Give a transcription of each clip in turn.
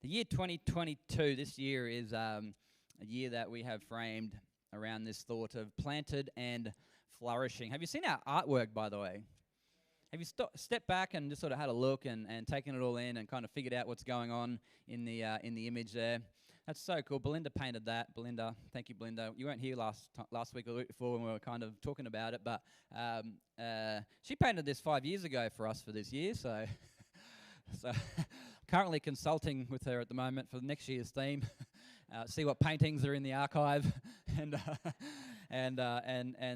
The year 2022, this year is a year that we have framed around this thought of planted and flourishing. Have you seen our artwork, by the way? Have you stepped back and just sort of had a look and taken it all in and kind of figured out what's going on in the image there? That's so cool. Belinda painted that. Belinda, thank you, Belinda. You weren't here last week or the week before when we were kind of talking about it, but she painted this 5 years ago for us for this year, so currently consulting with her at the moment for next year's theme. See what paintings are in the archive, and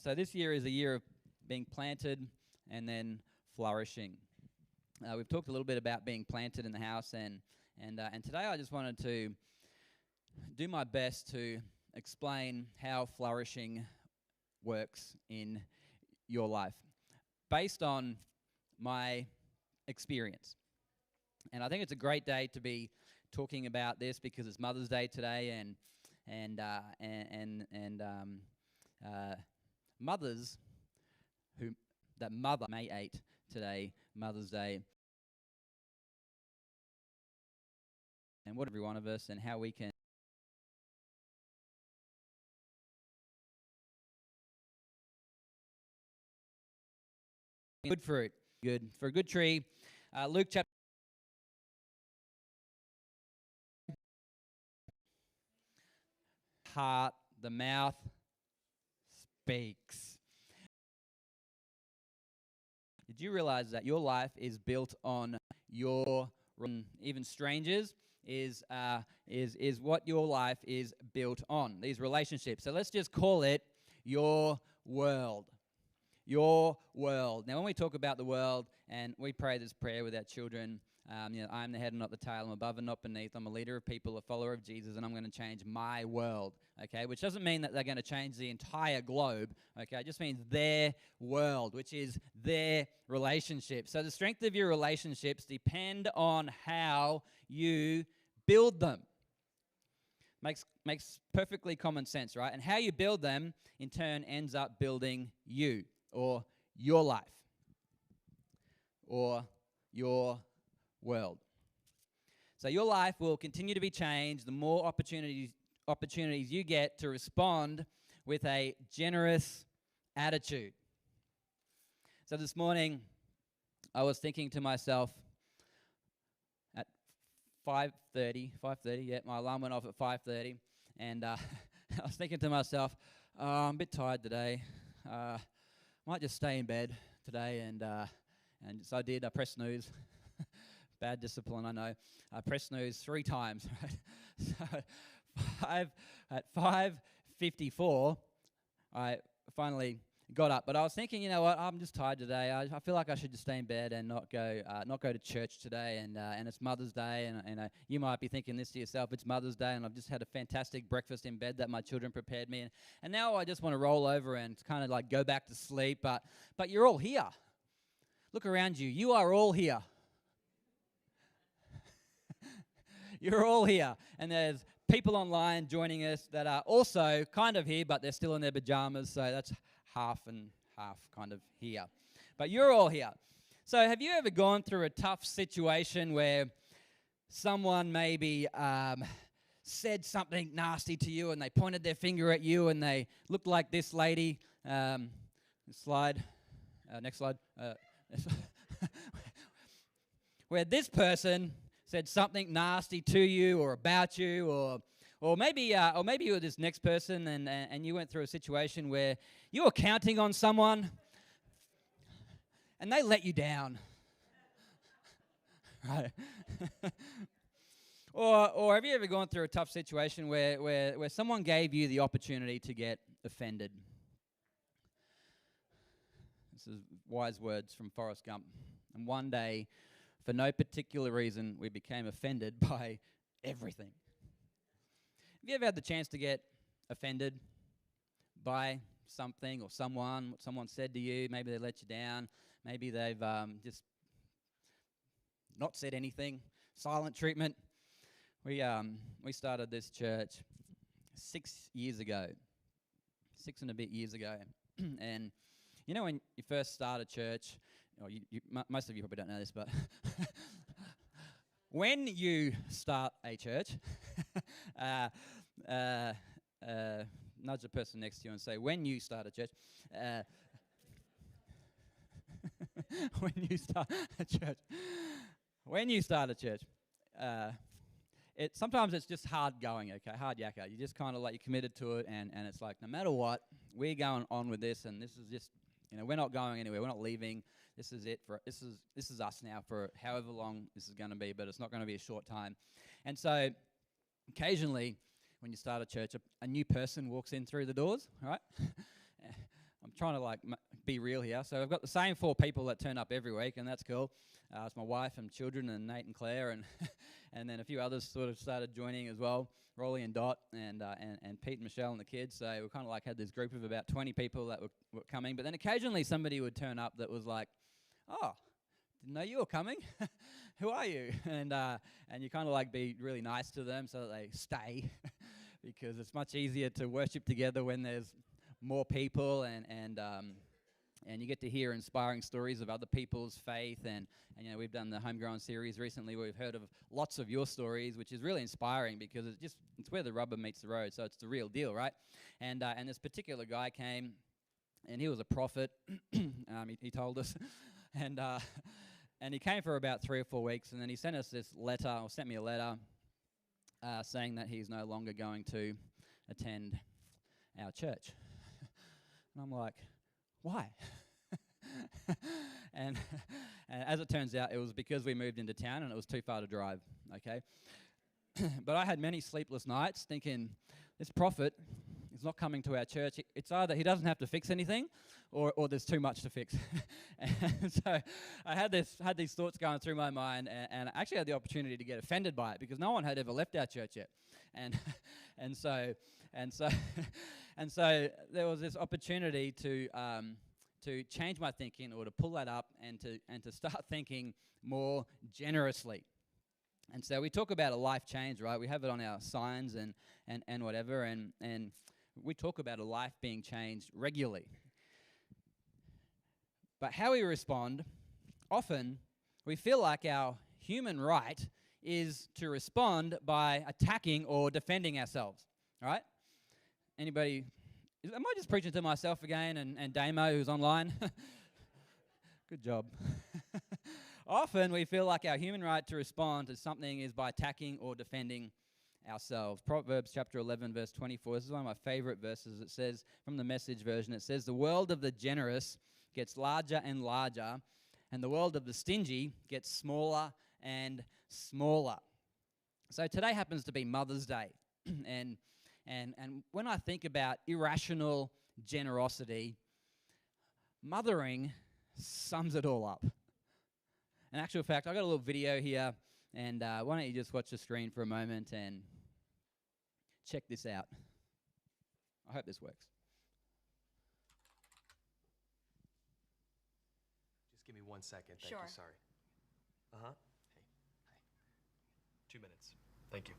so this year is a year of being planted and then flourishing. We've talked a little bit about being planted in the house, and today I just wanted to do my best to explain how flourishing works in your life based on my experience. And I think it's a great day to be talking about this because it's Mother's Day today, and mothers that mother May 8 today, Mother's Day, and what every one of us and how we can good fruit, good for a good tree. Luke chapter. Heart, the mouth speaks. Did you realize that your life is built on your, even strangers, is what your life is built on, these relationships. So let's just call it your world. Your world. Now, when we talk about the world, and we pray this prayer with our children, I'm the head and not the tail. I'm above and not beneath. I'm a leader of people, a follower of Jesus, and I'm going to change my world, okay? Which doesn't mean that they're going to change the entire globe, okay? It just means their world, which is their relationships. So the strength of your relationships depend on how you build them. Makes perfectly common sense, right? And how you build them, in turn, ends up building you, or your life, or your world. So your life will continue to be changed the more opportunities you get to respond with a generous attitude. So this morning, I was thinking to myself at 5:30, yeah, my alarm went off at 5:30, and I was thinking to myself, I'm a bit tired today. Might just stay in bed today, and so I did. I pressed snooze. Bad discipline, I know. I pressed snooze 3 times. Right? So at 5:54, I finally got up. But I was thinking, you know what? I'm just tired today. I feel like I should just stay in bed and not go to church today. And it's Mother's Day, and you might be thinking this to yourself. It's Mother's Day, and I've just had a fantastic breakfast in bed that my children prepared me. And now I just want to roll over and kind of like go back to sleep. But you're all here. Look around you. You are all here. You're all here, and there's people online joining us that are also kind of here, but they're still in their pajamas, so that's half and half kind of here. But you're all here. So have you ever gone through a tough situation where someone maybe said something nasty to you, and they pointed their finger at you, and they looked like this lady? Next slide. Where this person said something nasty to you or about you, or maybe you were this next person and you went through a situation where you were counting on someone and they let you down. Right? Or have you ever gone through a tough situation where someone gave you the opportunity to get offended? This is wise words from Forrest Gump. And one day, for no particular reason, we became offended by everything. Have you ever had the chance to get offended by something or someone, what someone said to you? Maybe they let you down. Maybe they've just not said anything. Silent treatment. We started this church 6 years ago. 6 and a bit years ago. And you know when you first start a church, most of you probably don't know this, but when you start a church, nudge the person next to you and say, when you start a church, when you start a church, sometimes it's just hard going, okay, hard yakka. You just kind of like, you're committed to it, and it's like, no matter what, we're going on with this, and this is just, we're not going anywhere, we're not leaving. This is it for, this is us now for however long this is going to be, but it's not going to be a short time. And so occasionally when you start a church, a new person walks in through the doors, right? I'm trying to be real here. So I've got the same 4 people that turn up every week, and that's cool. It's my wife and children and Nate and Claire, and and then a few others sort of started joining as well, Rolly and Dot, and Pete and Michelle and the kids. So we kind of had this group of about 20 people that were coming. But then occasionally somebody would turn up that was like, oh, didn't know you were coming. Who are you? And you kind of be really nice to them so that they stay, because it's much easier to worship together when there's more people, and you get to hear inspiring stories of other people's faith, and we've done the Homegrown series recently where we've heard of lots of your stories, which is really inspiring because it's where the rubber meets the road, so it's the real deal, right? And this particular guy came, and he was a prophet. He told us, and he came for about 3 or 4 weeks, and then he sent me a letter saying that he's no longer going to attend our church. And I'm like, why? and as it turns out, it was because we moved into town and it was too far to drive, okay? But I had many sleepless nights thinking, this prophet is not coming to our church. It's either he doesn't have to fix anything, or there's too much to fix. And so I had these thoughts going through my mind, and I actually had the opportunity to get offended by it because no one had ever left our church yet. And so there was this opportunity to change my thinking, or to pull that up and to start thinking more generously. And so we talk about a life change, right? We have it on our signs and whatever, and we talk about a life being changed regularly. But how we respond, often we feel like our human right is to respond by attacking or defending ourselves, right? Anybody? Am I just preaching to myself again and Damo who's online? Good job. Often we feel like our human right to respond to something is by attacking or defending ourselves. Proverbs chapter 11 verse 24. This is one of my favorite verses. It says, from the Message version, it says, the world of the generous gets larger and larger, and the world of the stingy gets smaller and smaller. So today happens to be Mother's Day. And when I think about irrational generosity, mothering sums it all up. In actual fact, I've got a little video here, and why don't you just watch the screen for a moment and check this out. I hope this works. Just give me 1 second. Thank Sure. you. Sorry. Hey. 2 minutes. Thank you.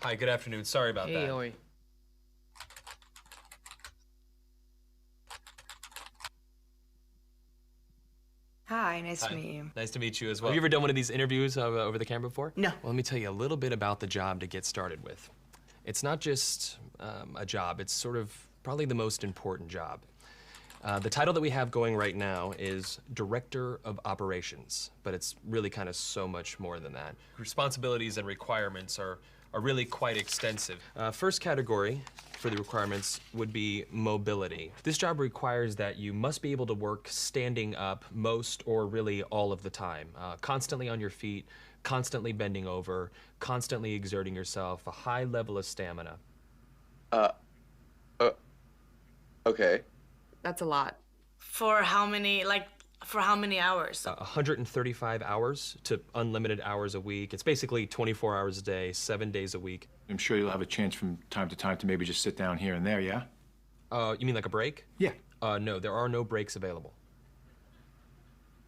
Hi, good afternoon. Sorry about that. Hey, Oi. Hi, nice Hi. to meet you. Nice to meet you as well. Have you ever done one of these interviews over the camera before? No. Well, let me tell you a little bit about the job to get started with. It's not just a job, it's sort of probably the most important job. The title that we have going right now is Director of Operations, but it's really kind of so much more than that. Responsibilities and requirements are really quite extensive. First category for the requirements would be mobility. This job requires that you must be able to work standing up most or really all of the time, constantly on your feet, constantly bending over, constantly exerting yourself, a high level of stamina. Okay. That's a lot. For how many hours? 135 hours to unlimited hours a week. It's basically 24 hours a day, 7 days a week. I'm sure you'll have a chance from time to time to maybe just sit down here and there, yeah? You mean like a break? Yeah. No, there are no breaks available.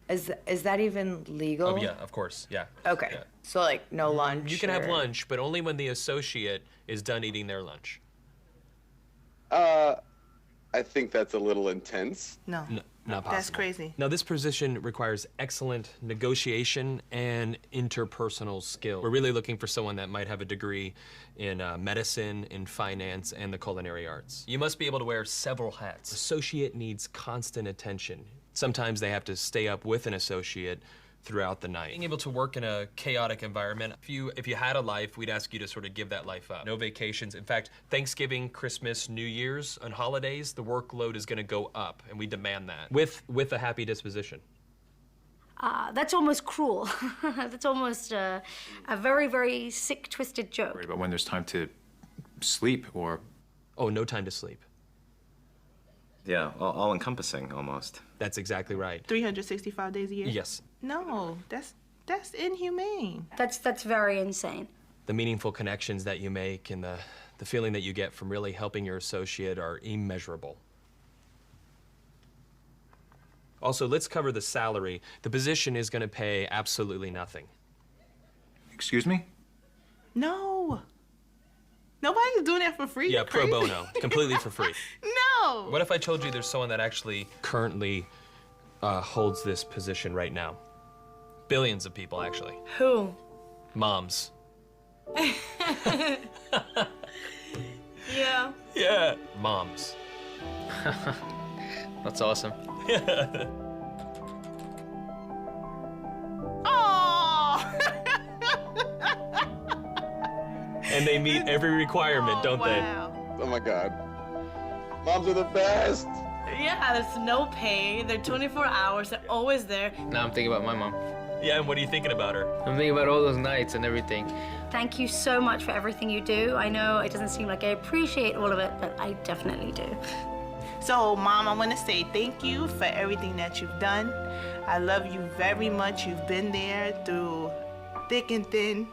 Is that even legal? Oh, yeah, of course, yeah. Okay. Yeah. So like no lunch. You can have or- lunch, but only when the associate is done eating their lunch. I think that's a little intense. No, Not possible. that's crazy. Now, this position requires excellent negotiation and interpersonal skill. We're really looking for someone that might have a degree in medicine, in finance, and the culinary arts. You must be able to wear several hats. Associate needs constant attention. Sometimes they have to stay up with an associate throughout the night. Being able to work in a chaotic environment, if you had a life, we'd ask you to sort of give that life up. No vacations. In fact, Thanksgiving, Christmas, New Year's, and holidays, the workload is gonna go up, and we demand that, with a happy disposition. That's almost cruel. That's almost a very, very sick, twisted joke. But when there's time to sleep or... Oh, no time to sleep. Yeah, all-encompassing, almost. That's exactly right. 365 days a year? Yes. No, that's inhumane. That's very insane. The meaningful connections that you make and the feeling that you get from really helping your associate are immeasurable. Also, let's cover the salary. The position is going to pay absolutely nothing. Excuse me? No. Nobody's doing that for free. Yeah, pro bono, completely for free. No. What if I told you there's someone that actually currently holds this position right now? Billions of people, actually. Who? Moms. Yeah. Yeah. Moms. That's awesome. Oh. And they meet every requirement, don't they? Oh my God. Moms are the best. Yeah, there's no pay. They're 24 hours. They're always there. Now I'm thinking about my mom. Yeah, and what are you thinking about her? I'm thinking about all those nights and everything. Thank you so much for everything you do. I know it doesn't seem like I appreciate all of it, but I definitely do. So, Mom, I want to say thank you for everything that you've done. I love you very much. You've been there through thick and thin.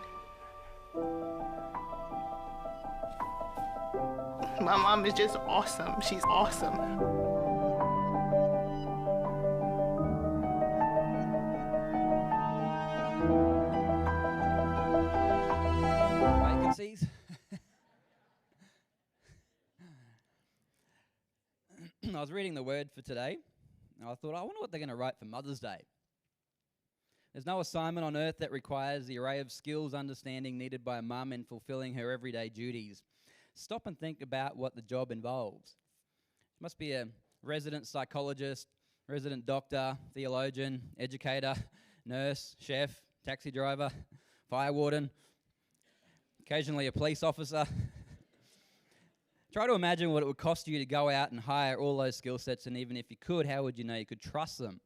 My mom is just awesome. She's awesome. Vacancies. I was reading the word for today, and I thought, I wonder what they're going to write for Mother's Day. There's no assignment on earth that requires the array of skills, understanding needed by a mum in fulfilling her everyday duties. Stop and think about what the job involves. You must be a resident psychologist, resident doctor, theologian, educator, nurse, chef, taxi driver, fire warden, occasionally a police officer. Try to imagine what it would cost you to go out and hire all those skill sets, and even if you could, how would you know you could trust them?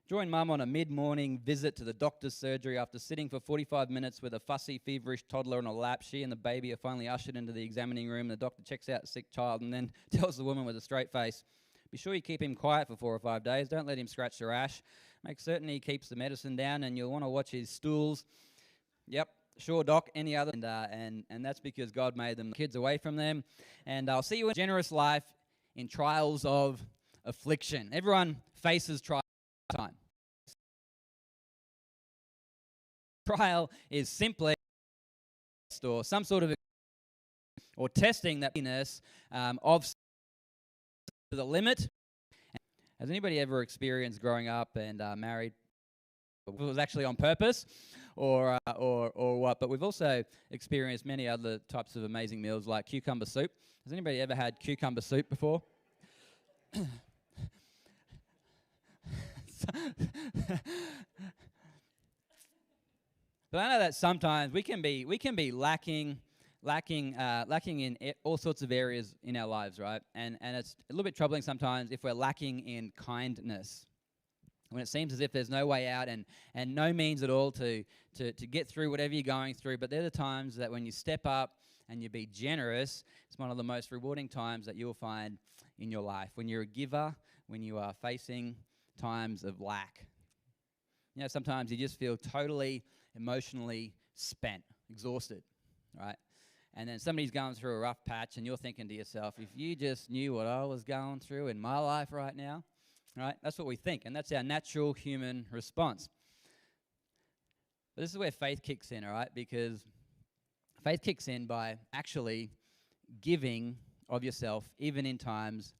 Join Mum on a mid-morning visit to the doctor's surgery after sitting for 45 minutes with a fussy, feverish toddler on her lap. She and the baby are finally ushered into the examining room. The doctor checks out the sick child and then tells the woman with a straight face, be sure you keep him quiet for 4 or 5 days. Don't let him scratch the rash. Make certain he keeps the medicine down, and you'll want to watch his stools. Yep, sure, Doc, any other. And that's because God made them kids away from them. And I'll see you in a generous life in trials of affliction. Everyone faces trials time. Trial is simply or some sort of or testing that of the limit. Has anybody ever experienced growing up and married? It was actually on purpose, or what? But we've also experienced many other types of amazing meals like cucumber soup. Has anybody ever had cucumber soup before? But I know that sometimes we can be lacking in all sorts of areas in our lives, right? And it's a little bit troubling sometimes if we're lacking in kindness, when it seems as if there's no way out and no means at all to get through whatever you're going through. But they're the times that when you step up and you be generous, it's one of the most rewarding times that you'll find in your life. When you're a giver, when you are facing times of lack. You know, sometimes you just feel totally emotionally spent, exhausted, right? And then somebody's going through a rough patch and you're thinking to yourself, if you just knew what I was going through in my life right now, right? That's what we think, and that's our natural human response. But this is where faith kicks in, all right? Because faith kicks in by actually giving of yourself, even in times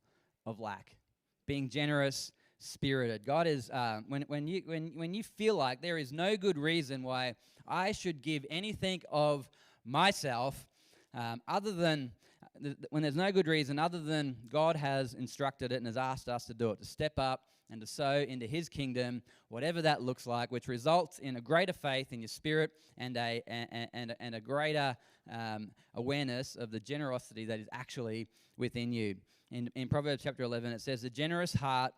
of lack. Being generous, spirited. God is when you feel like there is no good reason why I should give anything of myself, other than when there's no good reason other than God has instructed it and has asked us to do it, to step up and to sow into His kingdom, whatever that looks like, which results in a greater faith in your spirit and a greater awareness of the generosity that is actually within you. In Proverbs chapter 11, it says, "The generous heart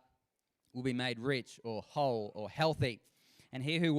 will be made rich or whole or healthy, and he who